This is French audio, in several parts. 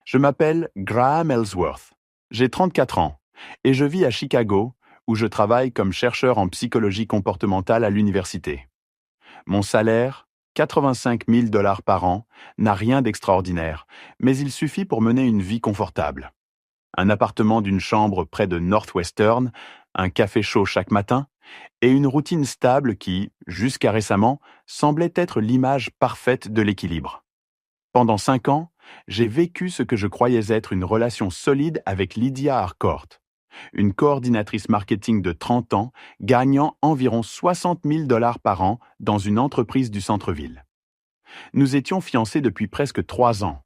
Je m'appelle Graham Ellsworth. J'ai 34 ans et je vis à Chicago où je travaille comme chercheur en psychologie comportementale à l'université. Mon salaire, 85 000 $ par an, n'a rien d'extraordinaire, mais il suffit pour mener une vie confortable. Un appartement d'une chambre près de Northwestern, un café chaud chaque matin, et une routine stable qui, jusqu'à récemment, semblait être l'image parfaite de l'équilibre. Pendant 5 ans, j'ai vécu ce que je croyais être une relation solide avec Lydia Harcourt, une coordinatrice marketing de 30 ans gagnant environ 60 000 $ par an dans une entreprise du centre-ville. Nous étions fiancés depuis presque 3 ans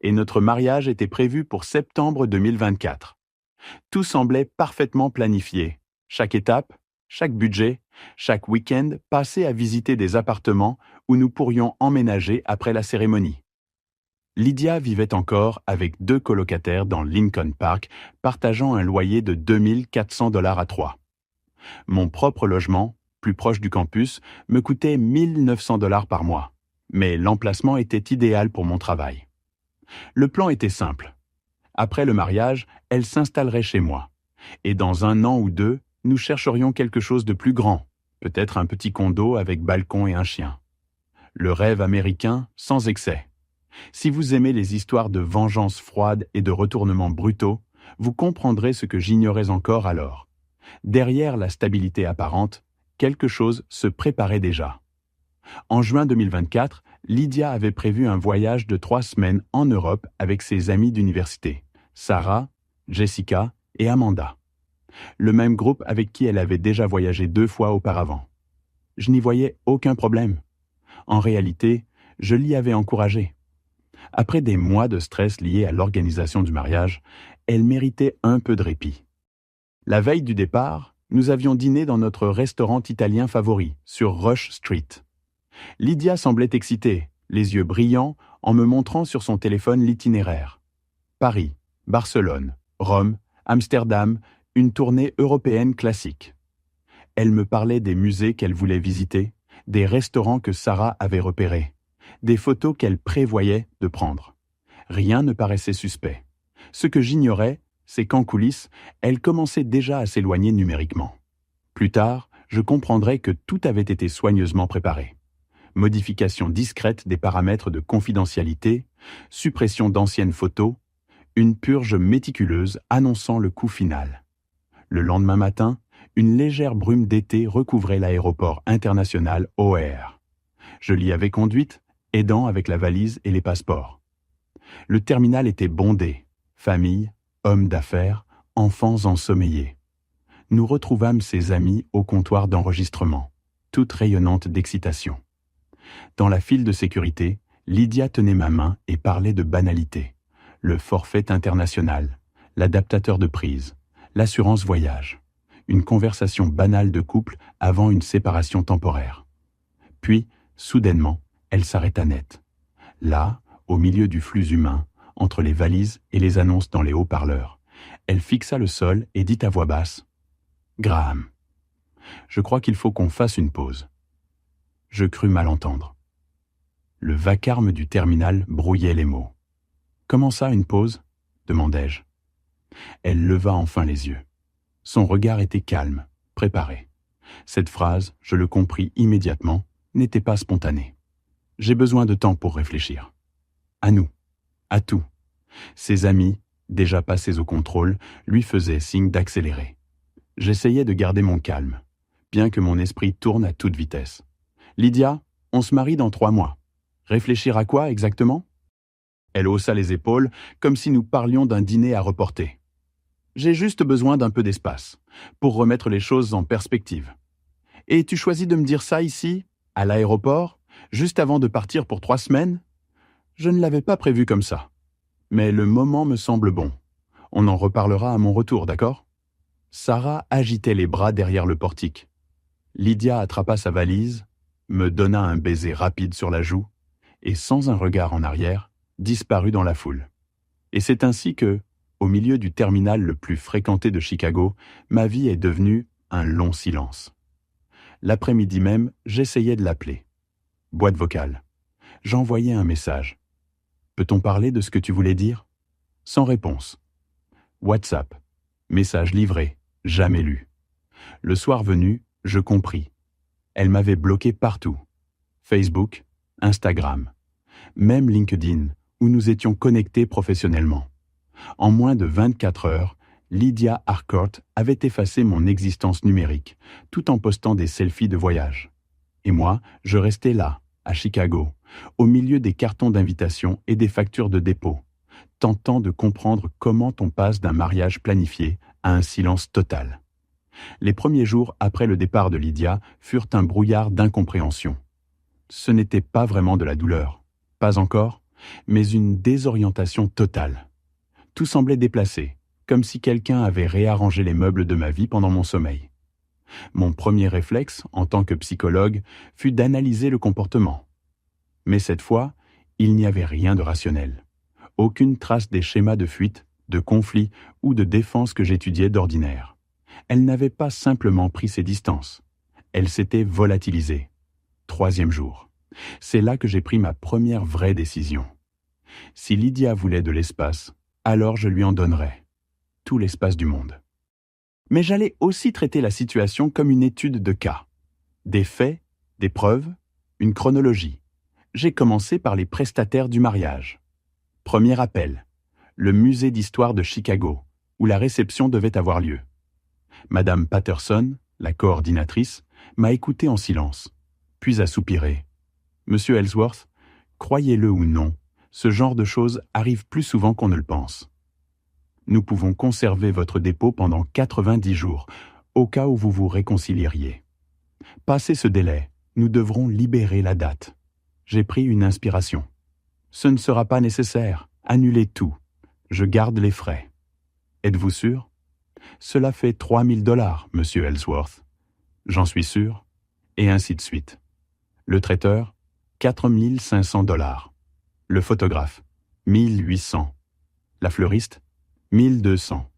et notre mariage était prévu pour septembre 2024. Tout semblait parfaitement planifié. Chaque étape, chaque budget, chaque week-end passé à visiter des appartements où nous pourrions emménager après la cérémonie. Lydia vivait encore avec 2 colocataires dans Lincoln Park, partageant un loyer de 2 400 $ à 3. Mon propre logement, plus proche du campus, me coûtait 1 900 $ par mois, mais l'emplacement était idéal pour mon travail. Le plan était simple. Après le mariage, elle s'installerait chez moi, et dans 1 an ou 2, nous chercherions quelque chose de plus grand, peut-être un petit condo avec balcon et un chien. Le rêve américain sans excès. Si vous aimez les histoires de vengeance froide et de retournements brutaux, vous comprendrez ce que j'ignorais encore alors. Derrière la stabilité apparente, quelque chose se préparait déjà. En juin 2024, Lydia avait prévu un voyage de 3 semaines en Europe avec ses amies d'université, Sarah, Jessica et Amanda. Le même groupe avec qui elle avait déjà voyagé 2 fois auparavant. Je n'y voyais aucun problème. En réalité, je l'y avais encouragée. Après des mois de stress liés à l'organisation du mariage, elle méritait un peu de répit. La veille du départ, nous avions dîné dans notre restaurant italien favori, sur Rush Street. Lydia semblait excitée, les yeux brillants, en me montrant sur son téléphone l'itinéraire. Paris, Barcelone, Rome, Amsterdam, une tournée européenne classique. Elle me parlait des musées qu'elle voulait visiter, des restaurants que Sarah avait repérés, des photos qu'elle prévoyait de prendre. Rien ne paraissait suspect. Ce que j'ignorais, c'est qu'en coulisses, elle commençait déjà à s'éloigner numériquement. Plus tard, je comprendrais que tout avait été soigneusement préparé. Modification discrète des paramètres de confidentialité, suppression d'anciennes photos, une purge méticuleuse annonçant le coup final. Le lendemain matin, une légère brume d'été recouvrait l'aéroport international OR. Je l'y avais conduite, aidant avec la valise et les passeports. Le terminal était bondé, famille, hommes d'affaires, enfants ensommeillés. Nous retrouvâmes ses amies au comptoir d'enregistrement, toutes rayonnantes d'excitation. Dans la file de sécurité, Lydia tenait ma main et parlait de banalités. Le forfait international, l'adaptateur de prise, l'assurance voyage. Une conversation banale de couple avant une séparation temporaire. Puis, soudainement, elle s'arrêta net. Là, au milieu du flux humain, entre les valises et les annonces dans les haut-parleurs, elle fixa le sol et dit à voix basse « Graham, je crois qu'il faut qu'on fasse une pause. » Je crus mal entendre. Le vacarme du terminal brouillait les mots. « Comment ça, une pause ?» demandai-je. Elle leva enfin les yeux. Son regard était calme, préparé. Cette phrase, je le compris immédiatement, n'était pas spontanée. J'ai besoin de temps pour réfléchir. À nous, à tout. Ses amis, déjà passés au contrôle, lui faisaient signe d'accélérer. J'essayais de garder mon calme, bien que mon esprit tourne à toute vitesse. Lydia, on se marie dans 3 mois. Réfléchir à quoi exactement ? Elle haussa les épaules, comme si nous parlions d'un dîner à reporter. J'ai juste besoin d'un peu d'espace, pour remettre les choses en perspective. Et tu choisis de me dire ça ici, à l'aéroport, juste avant de partir pour 3 semaines ? Je ne l'avais pas prévu comme ça. Mais le moment me semble bon. On en reparlera à mon retour, d'accord ? Sarah agitait les bras derrière le portique. Lydia attrapa sa valise, me donna un baiser rapide sur la joue, et sans un regard en arrière, disparut dans la foule. Et c'est ainsi que, au milieu du terminal le plus fréquenté de Chicago, ma vie est devenue un long silence. L'après-midi même, j'essayais de l'appeler. Boîte vocale. J'envoyais un message. « Peut-on parler de ce que tu voulais dire ? sans réponse. WhatsApp. Message livré, jamais lu. Le soir venu, je compris. Elle m'avait bloqué partout. Facebook, Instagram, même LinkedIn, où nous étions connectés professionnellement. En moins de 24 heures, Lydia Harcourt avait effacé mon existence numérique, tout en postant des selfies de voyage. Et moi, je restais là, à Chicago, au milieu des cartons d'invitation et des factures de dépôt, tentant de comprendre comment on passe d'un mariage planifié à un silence total. Les premiers jours après le départ de Lydia furent un brouillard d'incompréhension. Ce n'était pas vraiment de la douleur, pas encore, mais une désorientation totale. Tout semblait déplacé, comme si quelqu'un avait réarrangé les meubles de ma vie pendant mon sommeil. Mon premier réflexe, en tant que psychologue, fut d'analyser le comportement. Mais cette fois, il n'y avait rien de rationnel. Aucune trace des schémas de fuite, de conflit ou de défense que j'étudiais d'ordinaire. Elle n'avait pas simplement pris ses distances. Elle s'était volatilisée. 3e jour. C'est là que j'ai pris ma première vraie décision. Si Lydia voulait de l'espace, alors je lui en donnerais. Tout l'espace du monde. Mais j'allais aussi traiter la situation comme une étude de cas. Des faits, des preuves, une chronologie. J'ai commencé par les prestataires du mariage. Premier appel, le musée d'histoire de Chicago, où la réception devait avoir lieu. Madame Patterson, la coordinatrice, m'a écouté en silence, puis a soupiré. Monsieur Ellsworth, croyez-le ou non, ce genre de choses arrive plus souvent qu'on ne le pense. Nous pouvons conserver votre dépôt pendant 90 jours, au cas où vous vous réconcilieriez. Passé ce délai, nous devrons libérer la date. J'ai pris une inspiration. Ce ne sera pas nécessaire. Annulez tout. Je garde les frais. Êtes-vous sûr? Cela fait 3 000 $, monsieur Ellsworth. J'en suis sûr. Et ainsi de suite. Le traiteur, 4 500 $. Le photographe, 1 800. La fleuriste, 1 200.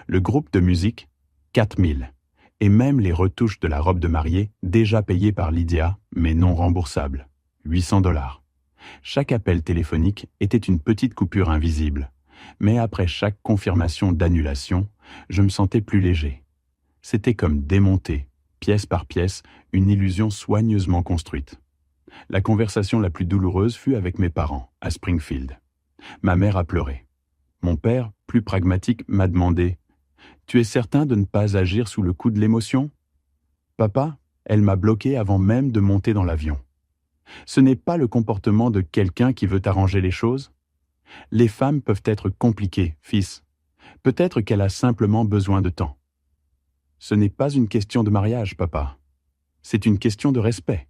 Le groupe de musique, 4 000. Et même les retouches de la robe de mariée, déjà payées par Lydia, mais non remboursables, 800 $. Chaque appel téléphonique était une petite coupure invisible. Mais après chaque confirmation d'annulation, je me sentais plus léger. C'était comme démonter, pièce par pièce, une illusion soigneusement construite. La conversation la plus douloureuse fut avec mes parents, à Springfield. Ma mère a pleuré. Mon père, plus pragmatique, m'a demandé « Tu es certain de ne pas agir sous le coup de l'émotion ?»« Papa, elle m'a bloqué avant même de monter dans l'avion. » Ce n'est pas le comportement de quelqu'un qui veut arranger les choses. Les femmes peuvent être compliquées, fils. Peut-être qu'elle a simplement besoin de temps. Ce n'est pas une question de mariage, papa. C'est une question de respect.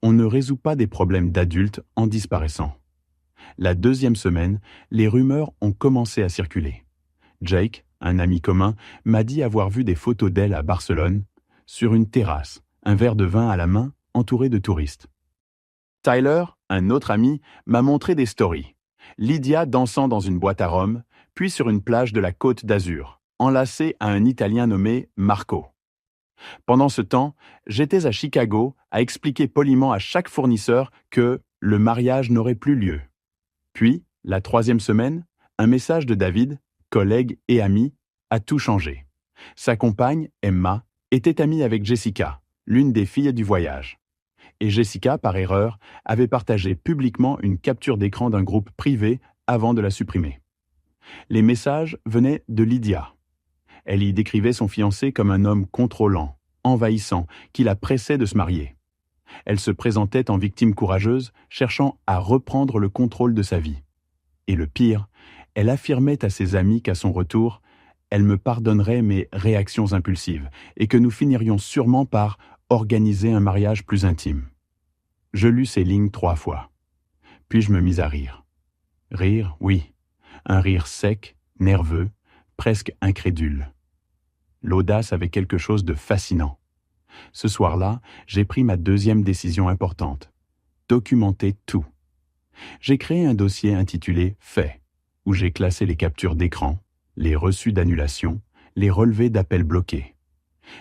On ne résout pas des problèmes d'adultes en disparaissant. La 2e semaine, les rumeurs ont commencé à circuler. Jake, un ami commun, m'a dit avoir vu des photos d'elle à Barcelone, sur une terrasse, un verre de vin à la main, entouré de touristes. Tyler, un autre ami, m'a montré des stories. Lydia dansant dans une boîte à rhum, puis sur une plage de la Côte d'Azur, enlacée à un Italien nommé Marco. Pendant ce temps, j'étais à Chicago à expliquer poliment à chaque fournisseur que le mariage n'aurait plus lieu. Puis, la 3e semaine, un message de David, collègue et ami, a tout changé. Sa compagne, Emma, était amie avec Jessica, l'une des filles du voyage. Et Jessica, par erreur, avait partagé publiquement une capture d'écran d'un groupe privé avant de la supprimer. Les messages venaient de Lydia. Elle y décrivait son fiancé comme un homme contrôlant, envahissant, qui la pressait de se marier. Elle se présentait en victime courageuse, cherchant à reprendre le contrôle de sa vie. Et le pire, elle affirmait à ses amis qu'à son retour, elle me pardonnerait mes réactions impulsives et que nous finirions sûrement par organiser un mariage plus intime. Je lus ces lignes 3 fois. Puis je me mis à rire. Rire, oui. Un rire sec, nerveux, presque incrédule. L'audace avait quelque chose de fascinant. Ce soir-là, j'ai pris ma 2e décision importante. Documenter tout. J'ai créé un dossier intitulé « Faits », où j'ai classé les captures d'écran, les reçus d'annulation, les relevés d'appels bloqués.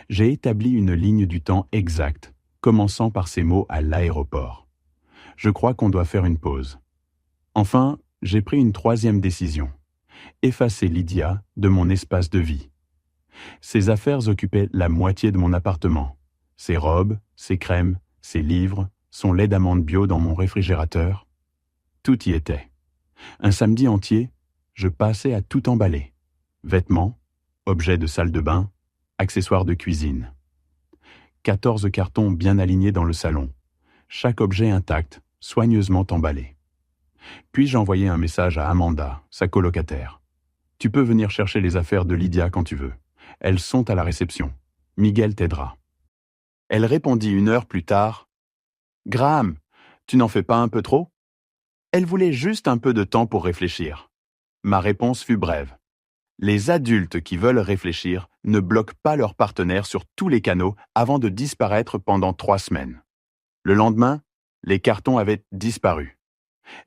J'ai établi une ligne du temps exacte, commençant par ces mots à l'aéroport. Je crois qu'on doit faire une pause. Enfin, j'ai pris une 3e décision. effacer Lydia de mon espace de vie. Ses affaires occupaient la moitié de mon appartement. Ses robes, ses crèmes, ses livres, son lait d'amande bio dans mon réfrigérateur. Tout y était. Un samedi entier, je passais à tout emballer. Vêtements, objets de salle de bain, accessoires de cuisine. 14 cartons bien alignés dans le salon. Chaque objet intact, soigneusement emballé. Puis j'envoyai un message à Amanda, sa colocataire. « Tu peux venir chercher les affaires de Lydia quand tu veux. Elles sont à la réception. Miguel t'aidera. » Elle répondit 1 heure plus tard. « Graham, tu n'en fais pas un peu trop ?» Elle voulait juste un peu de temps pour réfléchir. Ma réponse fut brève. Les adultes qui veulent réfléchir ne bloquent pas leur partenaire sur tous les canaux avant de disparaître pendant 3 semaines. Le lendemain, les cartons avaient disparu.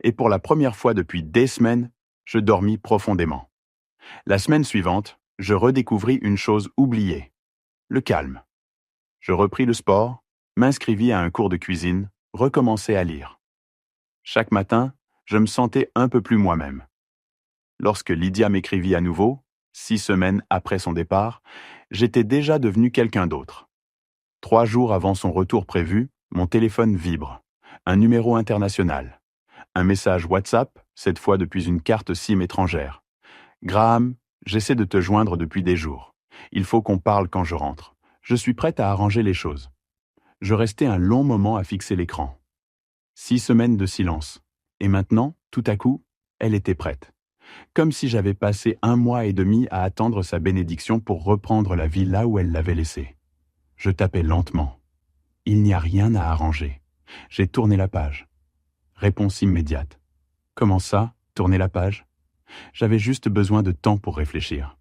Et pour la première fois depuis des semaines, je dormis profondément. La semaine suivante, je redécouvris une chose oubliée, le calme. Je repris le sport, m'inscrivis à un cours de cuisine, recommençai à lire. Chaque matin, je me sentais un peu plus moi-même. Lorsque Lydia m'écrivit à nouveau, 6 semaines après son départ, j'étais déjà devenu quelqu'un d'autre. 3 jours avant son retour prévu, mon téléphone vibre. Un numéro international. Un message WhatsApp, cette fois depuis une carte SIM étrangère. « Graham, j'essaie de te joindre depuis des jours. Il faut qu'on parle quand je rentre. Je suis prête à arranger les choses. » Je restais un long moment à fixer l'écran. 6 semaines de silence. Et maintenant, tout à coup, elle était prête. Comme si j'avais passé 1 mois et demi à attendre sa bénédiction pour reprendre la vie là où elle l'avait laissée. Je tapais lentement. Il n'y a rien à arranger. J'ai tourné la page. Réponse immédiate. Comment ça, tourner la page ? J'avais juste besoin de temps pour réfléchir.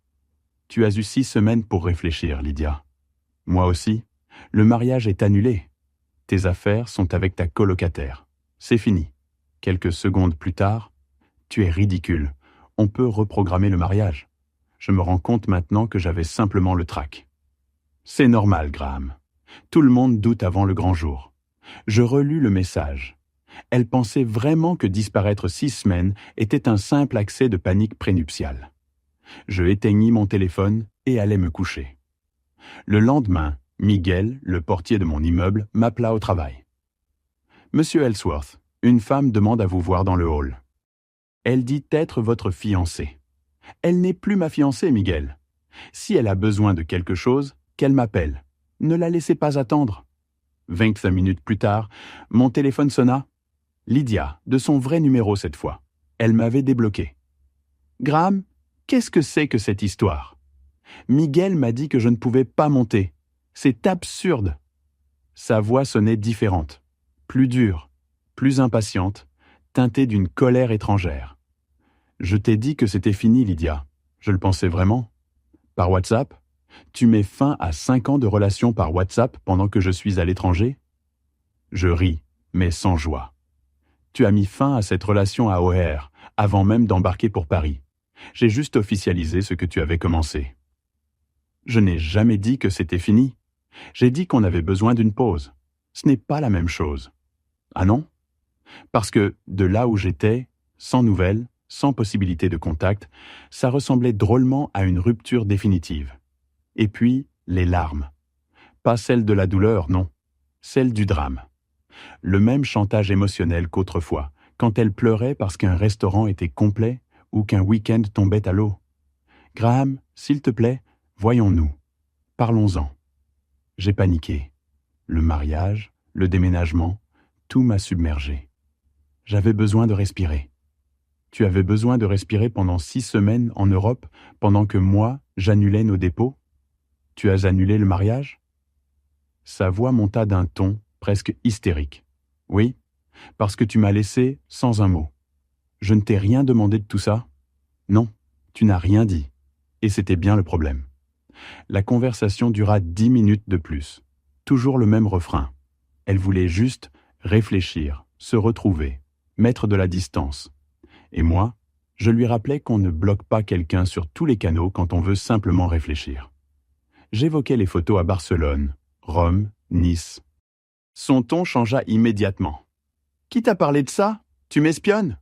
Tu as eu 6 semaines pour réfléchir, Lydia. Moi aussi. Le mariage est annulé. Tes affaires sont avec ta colocataire. C'est fini. Quelques secondes plus tard, tu es ridicule. On peut reprogrammer le mariage. Je me rends compte maintenant que j'avais simplement le trac. C'est normal, Graham. Tout le monde doute avant le grand jour. Je relus le message. Elle pensait vraiment que disparaître 6 semaines était un simple accès de panique prénuptiale. Je éteignis mon téléphone et allai me coucher. Le lendemain, Miguel, le portier de mon immeuble, m'appela au travail. « Monsieur Ellsworth, une femme demande à vous voir dans le hall. Elle dit être votre fiancée. Elle n'est plus ma fiancée, Miguel. Si elle a besoin de quelque chose, qu'elle m'appelle. Ne la laissez pas attendre. » 25 minutes plus tard, mon téléphone sonna. Lydia, de son vrai numéro cette fois. Elle m'avait débloqué. « Graham, qu'est-ce que c'est que cette histoire ? Miguel m'a dit que je ne pouvais pas monter. C'est absurde. » Sa voix sonnait différente, plus dure, plus impatiente, teintée d'une colère étrangère. « Je t'ai dit que c'était fini, Lydia. Je le pensais vraiment. Par WhatsApp ? Tu mets fin à 5 ans de relation par WhatsApp pendant que je suis à l'étranger ? » Je ris, mais sans joie. Tu as mis fin à cette relation à O'Hare, avant même d'embarquer pour Paris. J'ai juste officialisé ce que tu avais commencé. Je n'ai jamais dit que c'était fini. J'ai dit qu'on avait besoin d'une pause. Ce n'est pas la même chose. Ah non ? Parce que, de là où j'étais, sans nouvelles, sans possibilité de contact, ça ressemblait drôlement à une rupture définitive. Et puis, les larmes. Pas celles de la douleur, non. Celles du drame. Le même chantage émotionnel qu'autrefois, quand elle pleurait parce qu'un restaurant était complet ou qu'un week-end tombait à l'eau. « Graham, s'il te plaît, voyons-nous. Parlons-en. » J'ai paniqué. Le mariage, le déménagement, tout m'a submergé. J'avais besoin de respirer. Tu avais besoin de respirer pendant 6 semaines en Europe, pendant que moi, j'annulais nos dépôts ? Tu as annulé le mariage ? Sa voix monta d'un ton presque hystérique. Oui, parce que tu m'as laissé sans un mot. Je ne t'ai rien demandé de tout ça ? Non, tu n'as rien dit. Et c'était bien le problème. La conversation dura 10 minutes de plus. Toujours le même refrain. Elle voulait juste réfléchir, se retrouver, mettre de la distance. Et moi, je lui rappelais qu'on ne bloque pas quelqu'un sur tous les canaux quand on veut simplement réfléchir. J'évoquais les photos à Barcelone, Rome, Nice. Son ton changea immédiatement. « Qui t'a parlé de ça ? Tu m'espionnes ?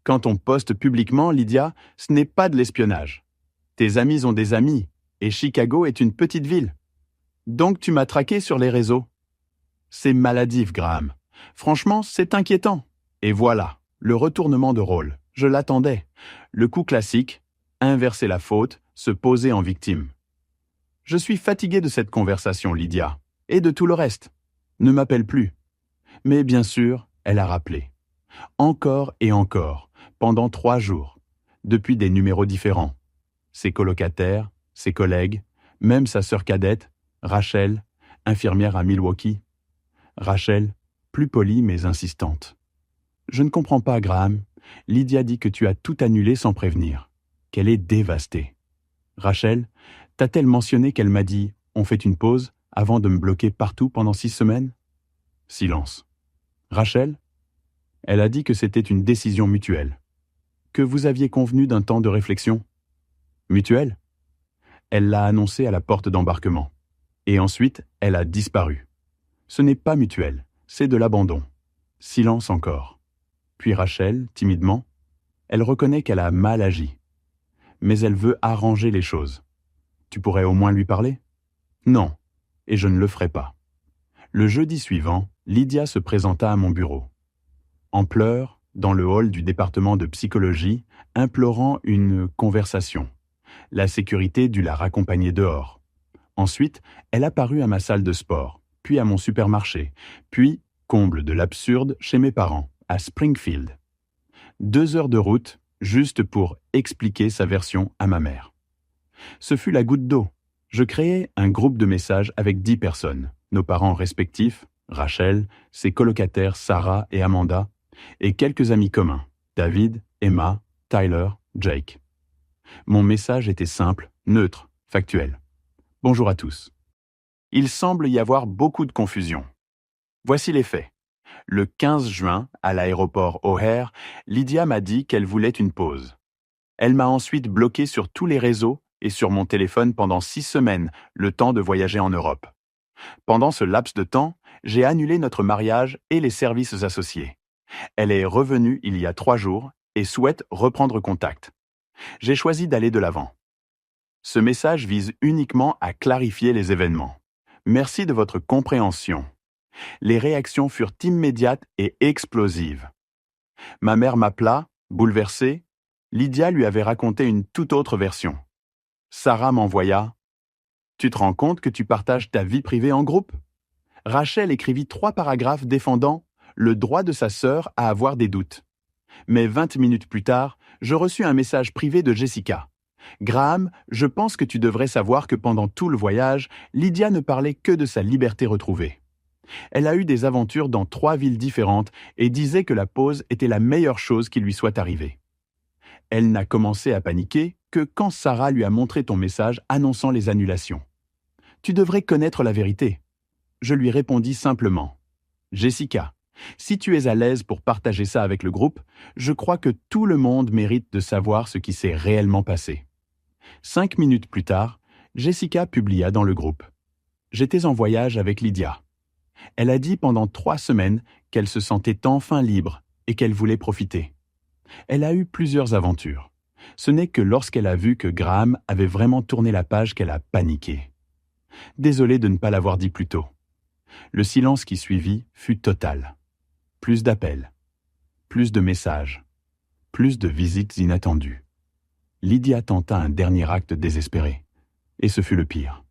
Quand on poste publiquement, Lydia, ce n'est pas de l'espionnage. Tes amis ont des amis, et Chicago est une petite ville. Donc tu m'as traqué sur les réseaux. C'est maladif, Graham. Franchement, c'est inquiétant. Et voilà, le retournement de rôle. Je l'attendais. Le coup classique, inverser la faute, se poser en victime. Je suis fatigué de cette conversation, Lydia, et de tout le reste. Ne m'appelle plus. Mais bien sûr, elle a rappelé. Encore et encore, pendant 3 jours, depuis des numéros différents. Ses colocataires, ses collègues, même sa sœur cadette, Rachel, infirmière à Milwaukee. Rachel, plus polie mais insistante. Je ne comprends pas, Graham. Lydia dit que tu as tout annulé sans prévenir, qu'elle est dévastée. Rachel, t'a-t-elle mentionné qu'elle m'a dit « on fait une pause » avant de me bloquer partout pendant 6 semaines? Silence. Rachel? Elle a dit que c'était une décision mutuelle. Que vous aviez convenu d'un temps de réflexion? Mutuelle? Elle l'a annoncé à la porte d'embarquement. Et ensuite, elle a disparu. Ce n'est pas mutuel, c'est de l'abandon. Silence encore. Puis Rachel, timidement, elle reconnaît qu'elle a mal agi. Mais elle veut arranger les choses. Tu pourrais au moins lui parler? Non, et je ne le ferai pas. Le jeudi suivant, Lydia se présenta à mon bureau. En pleurs, dans le hall du département de psychologie, implorant une conversation. La sécurité dut la raccompagner dehors. Ensuite, elle apparut à ma salle de sport, puis à mon supermarché, puis, comble de l'absurde, chez mes parents, à Springfield. 2 heures de route, juste pour expliquer sa version à ma mère. Ce fut la goutte d'eau. Je créai un groupe de messages avec 10 personnes, nos parents respectifs, Rachel, ses colocataires Sarah et Amanda, et quelques amis communs, David, Emma, Tyler, Jake. Mon message était simple, neutre, factuel. Bonjour à tous. Il semble y avoir beaucoup de confusion. Voici les faits. Le 15 juin, à l'aéroport O'Hare, Lydia m'a dit qu'elle voulait une pause. Elle m'a ensuite bloqué sur tous les réseaux et sur mon téléphone pendant 6 semaines, le temps de voyager en Europe. Pendant ce laps de temps, j'ai annulé notre mariage et les services associés. Elle est revenue il y a 3 jours et souhaite reprendre contact. J'ai choisi d'aller de l'avant. Ce message vise uniquement à clarifier les événements. Merci de votre compréhension. Les réactions furent immédiates et explosives. Ma mère m'appela, bouleversée. Lydia lui avait raconté une toute autre version. Sarah m'envoya « Tu te rends compte que tu partages ta vie privée en groupe ?» Rachel écrivit 3 paragraphes défendant le droit de sa sœur à avoir des doutes. Mais 20 minutes plus tard, je reçus un message privé de Jessica. « Graham, je pense que tu devrais savoir que pendant tout le voyage, Lydia ne parlait que de sa liberté retrouvée. Elle a eu des aventures dans 3 villes différentes et disait que la pause était la meilleure chose qui lui soit arrivée. Elle n'a commencé à paniquer que quand Sarah lui a montré ton message annonçant les annulations. Tu devrais connaître la vérité. » Je lui répondis simplement « Jessica, si tu es à l'aise pour partager ça avec le groupe, je crois que tout le monde mérite de savoir ce qui s'est réellement passé. » 5 minutes plus tard, Jessica publia dans le groupe. J'étais en voyage avec Lydia. Elle a dit pendant 3 semaines qu'elle se sentait enfin libre et qu'elle voulait profiter. Elle a eu plusieurs aventures. Ce n'est que lorsqu'elle a vu que Graham avait vraiment tourné la page qu'elle a paniqué. Désolé de ne pas l'avoir dit plus tôt. Le silence qui suivit fut total. Plus d'appels, plus de messages, plus de visites inattendues. Lydia tenta un dernier acte désespéré. Et ce fut le pire.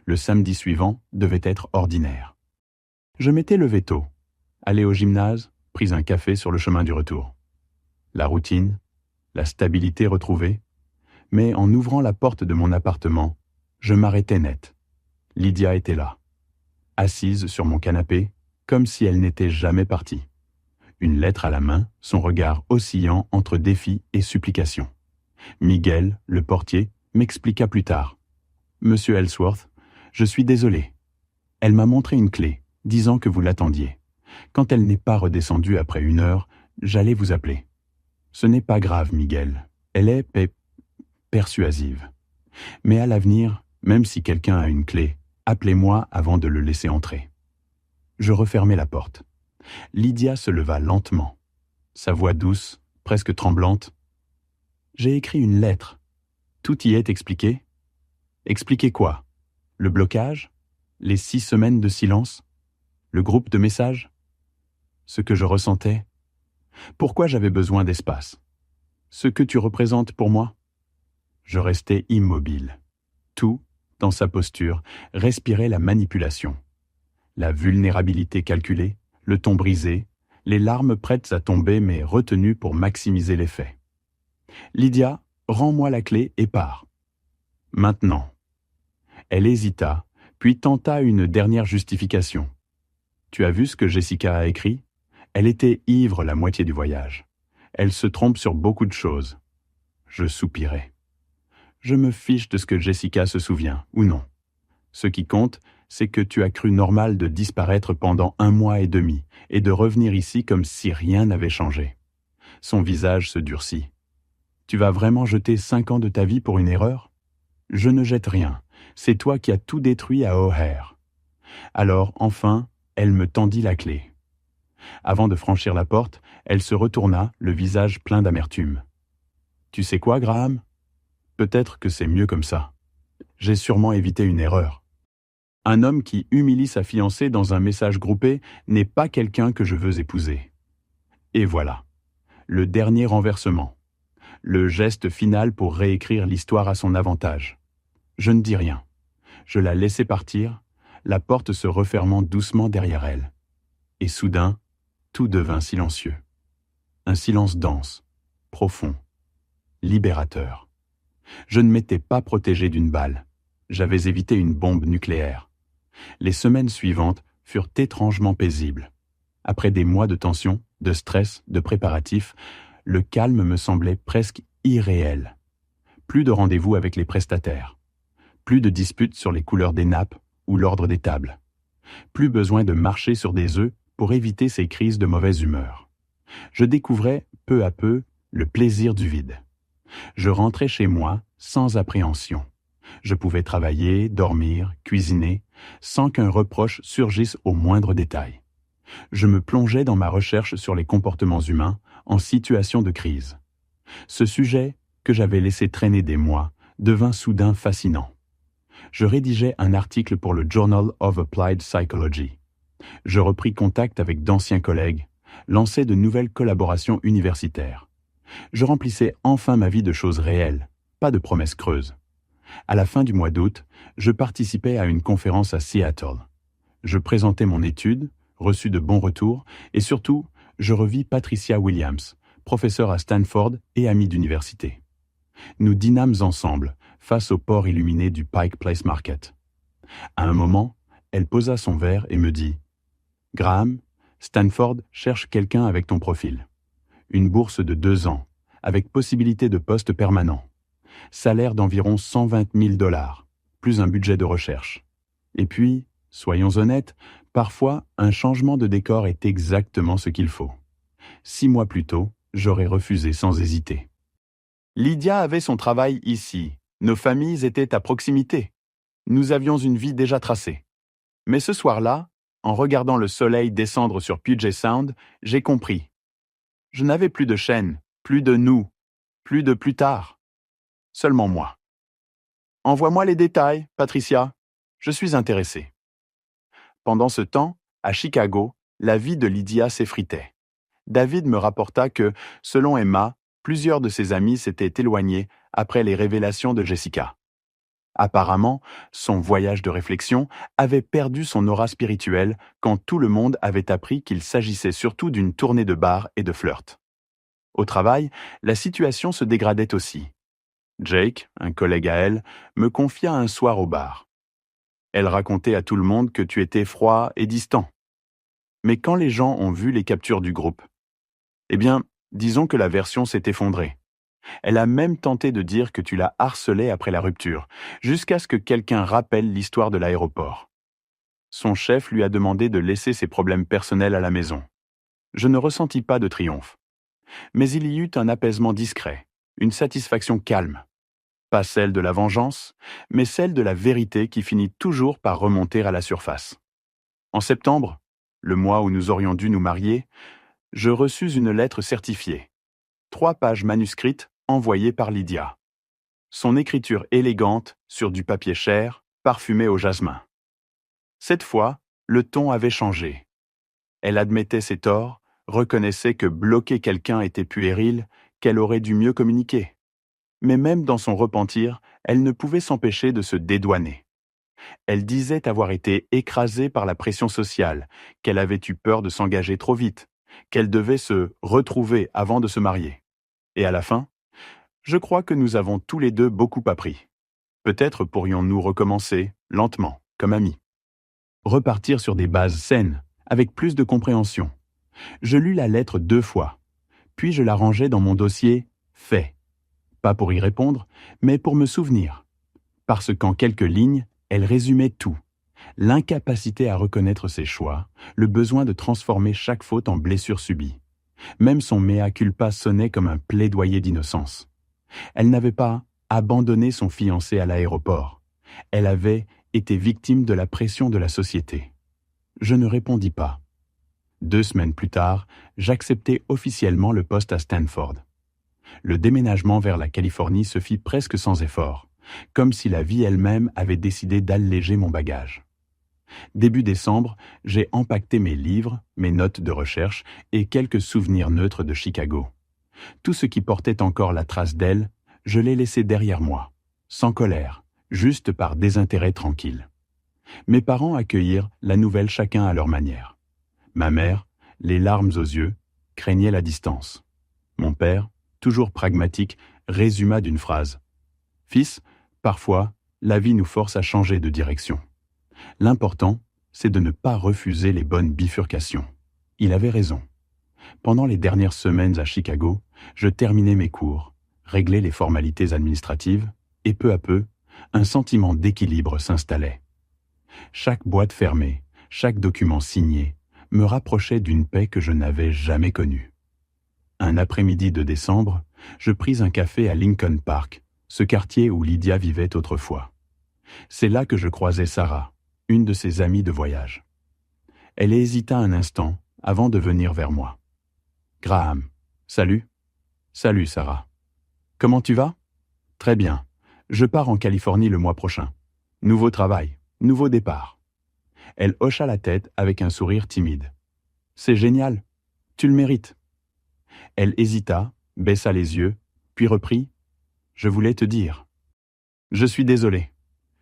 Le samedi suivant devait être ordinaire. Je m'étais levé tôt, allé au gymnase, pris un café sur le chemin du retour. La routine, la stabilité retrouvée, mais en ouvrant la porte de mon appartement, je m'arrêtai net. Lydia était là, assise sur mon canapé, comme si elle n'était jamais partie. Une lettre à la main, son regard oscillant entre défi et supplication. Miguel, le portier, m'expliqua plus tard. « Monsieur Ellsworth, je suis désolé. Elle m'a montré une clé, disant que vous l'attendiez. Quand elle n'est pas redescendue après 1 heure, j'allais vous appeler. Ce n'est pas grave, Miguel. Elle est persuasive. Mais à l'avenir, même si quelqu'un a une clé, appelez-moi avant de le laisser entrer. » Je refermai la porte. Lydia se leva lentement. Sa voix douce, presque tremblante. J'ai écrit une lettre. Tout y est expliqué. Expliqué quoi? Le blocage? Les 6 semaines de silence? Le groupe de messages? Ce que je ressentais? Pourquoi j'avais besoin d'espace? Ce que tu représentes pour moi? Je restais immobile. Tout, dans sa posture, respirait la manipulation. La vulnérabilité calculée, le ton brisé, les larmes prêtes à tomber mais retenues pour maximiser l'effet. Lydia, rends-moi la clé et pars. Maintenant. Elle hésita, puis tenta une dernière justification. Tu as vu ce que Jessica a écrit? Elle était ivre la moitié du voyage. Elle se trompe sur beaucoup de choses. Je soupirai. Je me fiche de ce que Jessica se souvient, ou non. Ce qui compte, c'est que tu as cru normal de disparaître pendant 1 mois et demi et de revenir ici comme si rien n'avait changé. Son visage se durcit. Tu vas vraiment jeter 5 ans de ta vie pour une erreur? Je ne jette rien. C'est toi qui as tout détruit à O'Hare. Alors, enfin, elle me tendit la clé. Avant de franchir la porte, elle se retourna, le visage plein d'amertume. Tu sais quoi, Graham? Peut-être que c'est mieux comme ça. J'ai sûrement évité une erreur. Un homme qui humilie sa fiancée dans un message groupé n'est pas quelqu'un que je veux épouser. Et voilà. Le dernier renversement. Le geste final pour réécrire l'histoire à son avantage. Je ne dis rien. Je la laissai partir, la porte se refermant doucement derrière elle. Et soudain, tout devint silencieux. Un silence dense, profond, libérateur. Je ne m'étais pas protégé d'une balle. J'avais évité une bombe nucléaire. Les semaines suivantes furent étrangement paisibles. Après des mois de tension, de stress, de préparatifs, le calme me semblait presque irréel. Plus de rendez-vous avec les prestataires. Plus de disputes sur les couleurs des nappes ou l'ordre des tables. Plus besoin de marcher sur des œufs pour éviter ces crises de mauvaise humeur. Je découvrais, peu à peu, le plaisir du vide. Je rentrais chez moi sans appréhension. Je pouvais travailler, dormir, cuisiner, sans qu'un reproche surgisse au moindre détail. Je me plongeais dans ma recherche sur les comportements humains en situation de crise. Ce sujet, que j'avais laissé traîner des mois, devint soudain fascinant. Je rédigeais un article pour le Journal of Applied Psychology. Je repris contact avec d'anciens collègues, lançais de nouvelles collaborations universitaires. Je remplissais enfin ma vie de choses réelles, pas de promesses creuses. À la fin du mois d'août, je participais à une conférence à Seattle. Je présentais mon étude, reçus de bons retours, et surtout, je revis Patricia Williams, professeure à Stanford et amie d'université. Nous dînâmes ensemble, face au port illuminé du Pike Place Market. À un moment, elle posa son verre et me dit « Graham, Stanford cherche quelqu'un avec ton profil. Une bourse de 2 ans, avec possibilité de poste permanent. Salaire d'environ 120 000 $, plus un budget de recherche. Et puis, soyons honnêtes, parfois, un changement de décor est exactement ce qu'il faut. 6 mois plus tôt, j'aurais refusé sans hésiter. » Lydia avait son travail ici. Nos familles étaient à proximité. Nous avions une vie déjà tracée. Mais ce soir-là, en regardant le soleil descendre sur Puget Sound, j'ai compris. Je n'avais plus de chaîne, plus de nous, plus de plus tard. Seulement moi. Envoie-moi les détails, Patricia. Je suis intéressé. Pendant ce temps, à Chicago, la vie de Lydia s'effritait. David me rapporta que, selon Emma, plusieurs de ses amis s'étaient éloignés après les révélations de Jessica. Apparemment, son voyage de réflexion avait perdu son aura spirituelle quand tout le monde avait appris qu'il s'agissait surtout d'une tournée de bars et de flirts. Au travail, la situation se dégradait aussi. Jake, un collègue à elle, me confia un soir au bar. Elle racontait à tout le monde que tu étais froid et distant. Mais quand les gens ont vu les captures du groupe, eh bien, disons que la version s'est effondrée. Elle a même tenté de dire que tu l'as harcelée après la rupture, jusqu'à ce que quelqu'un rappelle l'histoire de l'aéroport. Son chef lui a demandé de laisser ses problèmes personnels à la maison. Je ne ressentis pas de triomphe. Mais il y eut un apaisement discret, une satisfaction calme. Pas celle de la vengeance, mais celle de la vérité qui finit toujours par remonter à la surface. En septembre, le mois où nous aurions dû nous marier, je reçus une lettre certifiée. 3 pages manuscrites envoyées par Lydia. Son écriture élégante sur du papier cher, parfumé au jasmin. Cette fois, le ton avait changé. Elle admettait ses torts, reconnaissait que bloquer quelqu'un était puéril, qu'elle aurait dû mieux communiquer. Mais même dans son repentir, elle ne pouvait s'empêcher de se dédouaner. Elle disait avoir été écrasée par la pression sociale, qu'elle avait eu peur de s'engager trop vite, qu'elle devait se retrouver avant de se marier. Et à la fin, je crois que nous avons tous les deux beaucoup appris. Peut-être pourrions-nous recommencer, lentement, comme amis. Repartir sur des bases saines, avec plus de compréhension. Je lus la lettre 2 fois, puis je la rangeai dans mon dossier « Fait ». Pas pour y répondre, mais pour me souvenir. Parce qu'en quelques lignes, elle résumait tout. L'incapacité à reconnaître ses choix, le besoin de transformer chaque faute en blessure subie. Même son mea culpa sonnait comme un plaidoyer d'innocence. Elle n'avait pas abandonné son fiancé à l'aéroport. Elle avait été victime de la pression de la société. Je ne répondis pas. 2 semaines plus tard, j'acceptai officiellement le poste à Stanford. Le déménagement vers la Californie se fit presque sans effort, comme si la vie elle-même avait décidé d'alléger mon bagage. Début décembre, j'ai empaqueté mes livres, mes notes de recherche et quelques souvenirs neutres de Chicago. Tout ce qui portait encore la trace d'elle, je l'ai laissé derrière moi, sans colère, juste par désintérêt tranquille. Mes parents accueillirent la nouvelle chacun à leur manière. Ma mère, les larmes aux yeux, craignait la distance. Mon père, toujours pragmatique, résuma d'une phrase. « Fils, parfois, la vie nous force à changer de direction. L'important, c'est de ne pas refuser les bonnes bifurcations. » Il avait raison. Pendant les dernières semaines à Chicago, je terminais mes cours, réglais les formalités administratives, et peu à peu, un sentiment d'équilibre s'installait. Chaque boîte fermée, chaque document signé, me rapprochait d'une paix que je n'avais jamais connue. Un après-midi de décembre, je pris un café à Lincoln Park, ce quartier où Lydia vivait autrefois. C'est là que je croisai Sarah, une de ses amies de voyage. Elle hésita un instant avant de venir vers moi. « Graham, salut. »« Salut, Sarah. Comment tu vas ? » ?»« Très bien. Je pars en Californie le mois prochain. Nouveau travail, nouveau départ. » Elle hocha la tête avec un sourire timide. « C'est génial. Tu le mérites. » Elle hésita, baissa les yeux, puis reprit. « Je voulais te dire. » « Je suis désolé.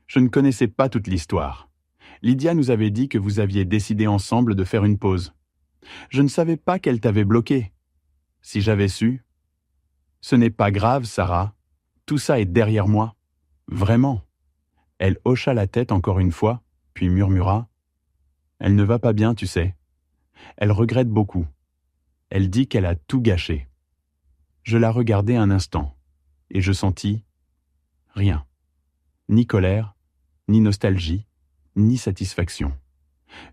Je ne connaissais pas toute l'histoire. Lydia nous avait dit que vous aviez décidé ensemble de faire une pause. Je ne savais pas qu'elle t'avait bloqué. Si j'avais su... » « Ce n'est pas grave, Sarah. Tout ça est derrière moi. Vraiment. » Elle hocha la tête encore une fois, puis murmura. « Elle ne va pas bien, tu sais. Elle regrette beaucoup. Elle dit qu'elle a tout gâché. » Je la regardai un instant, et je sentis rien. Ni colère, ni nostalgie, ni satisfaction.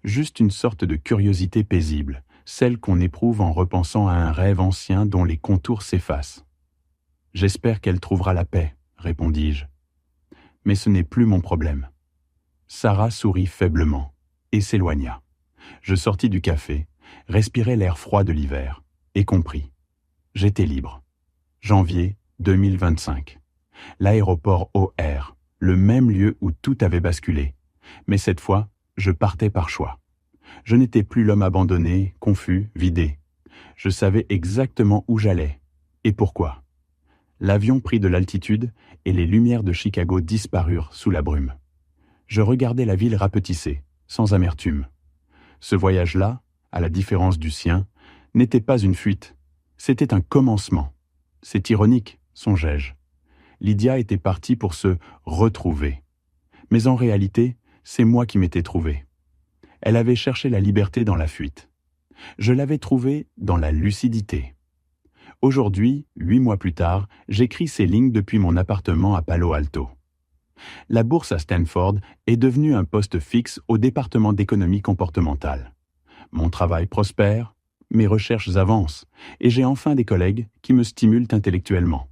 Juste une sorte de curiosité paisible, celle qu'on éprouve en repensant à un rêve ancien dont les contours s'effacent. « J'espère qu'elle trouvera la paix, » répondis-je. Mais ce n'est plus mon problème. Sarah sourit faiblement et s'éloigna. Je sortis du café, respirai l'air froid de l'hiver et compris. J'étais libre. Janvier 2025. L'aéroport OR, le même lieu où tout avait basculé. Mais cette fois, je partais par choix. Je n'étais plus l'homme abandonné, confus, vidé. Je savais exactement où j'allais et pourquoi. L'avion prit de l'altitude et les lumières de Chicago disparurent sous la brume. Je regardais la ville rapetissée, sans amertume. Ce voyage-là, à la différence du sien, n'était pas une fuite. C'était un commencement. C'est ironique, songeai-je. Lydia était partie pour se retrouver. Mais en réalité, c'est moi qui m'étais trouvé. Elle avait cherché la liberté dans la fuite. Je l'avais trouvée dans la lucidité. Aujourd'hui, 8 mois plus tard, j'écris ces lignes depuis mon appartement à Palo Alto. La bourse à Stanford est devenue un poste fixe au département d'économie comportementale. Mon travail prospère, mes recherches avancent, et j'ai enfin des collègues qui me stimulent intellectuellement.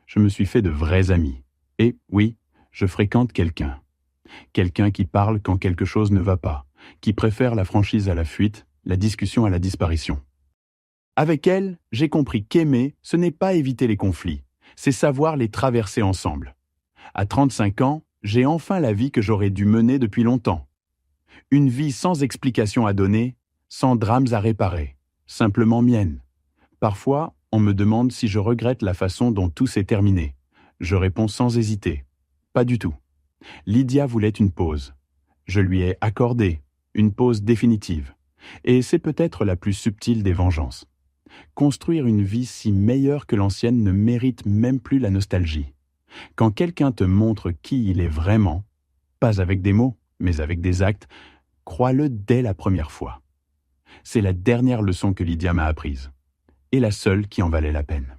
Je me suis fait de vrais amis. Et, oui, je fréquente quelqu'un. Quelqu'un qui parle quand quelque chose ne va pas, qui préfère la franchise à la fuite, la discussion à la disparition. Avec elle, j'ai compris qu'aimer, ce n'est pas éviter les conflits, c'est savoir les traverser ensemble. À 35 ans, j'ai enfin la vie que j'aurais dû mener depuis longtemps. Une vie sans explication à donner, sans drames à réparer, simplement mienne. Parfois, on me demande si je regrette la façon dont tout s'est terminé. Je réponds sans hésiter. Pas du tout. Lydia voulait une pause. Je lui ai accordé une pause définitive. Et c'est peut-être la plus subtile des vengeances. Construire une vie si meilleure que l'ancienne ne mérite même plus la nostalgie. Quand quelqu'un te montre qui il est vraiment, pas avec des mots, mais avec des actes, crois-le dès la première fois. C'est la dernière leçon que Lydia m'a apprise, et la seule qui en valait la peine.